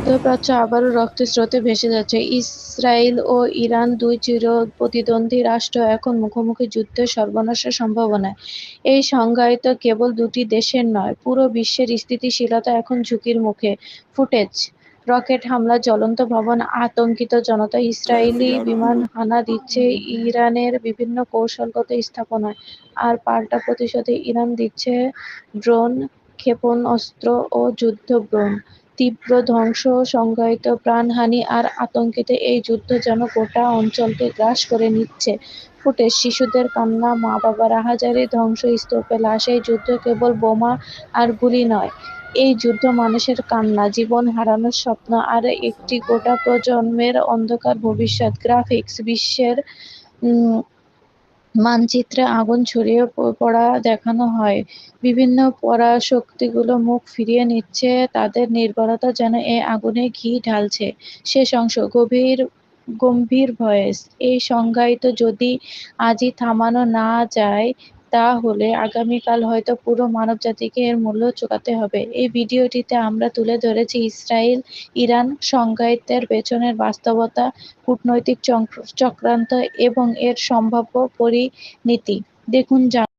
মধ্যপ্রাচ্য আবারও রক্তস্রোতে ভেসে যাচ্ছে। ইসরায়েল ও ইরান, দুই চিরপ্রতিদ্বন্দ্বী রাষ্ট্র, এখন মুখোমুখি যুদ্ধের সর্বনাশের সম্ভাবনায়। এই সংঘাত কেবল দুটি দেশের নয়, পুরো বিশ্বের স্থিতিশীলতা এখন ঝুঁকির মুখে। ফুটেজ: রকেট হামলা, জ্বলন্ত ভবন, আতঙ্কিত জনতা। ইসরায়েলি বিমান হানা দিচ্ছে ইরানের বিভিন্ন কৌশলগত স্থাপনায়, আর পাল্টা প্রতিশোধে ইরান দিচ্ছে ড্রোন, ক্ষেপণাস্ত্র ও যুদ্ধড্রোন। তীব্র ধ্বংস, সংঘাত, প্রাণহানি আর আতঙ্কিতে এই যুদ্ধ যেন গোটা অঞ্চলকে গ্রাস করে নিচ্ছে। ফুটেজ: শিশুদের কান্না, মা-বাবার আহাজারি, ধ্বংসস্তূপে লাশ। এই যুদ্ধ কেবল বোমা আর গুলি নয়, এই যুদ্ধ মানুষের কান্না, জীবন হারানোর স্বপ্ন আর একটি গোটা প্রজন্মের অন্ধকার ভবিষ্যৎ। গ্রাফিক্স: বিশ্বের মানচিত্রে আগুন ছড়িয়ে পড়া দেখানো হয়। বিভিন্ন পরাশক্তিগুলো মুখ ফিরিয়ে নিচ্ছে, তাদের নির্ভরতা যেন এ আগুনে ঘি ঢালছে। শেষ অংশ: গম্ভীর ভয়েস: এই সংঘাত যদি আজই থামানো না যায়, তাহলে আগামীকাল হয়তো পুরো মানবজাতিকে এর মূল্য চুকাতে হবে। এই ভিডিওটিতে আমরা তুলে ধরেছি ইসরায়েল ইরান সংঘাতের পেছনের বাস্তবতা, কূটনৈতিক চক্রান্ত এবং এর সম্ভাব্য পরিণতি। দেখুন,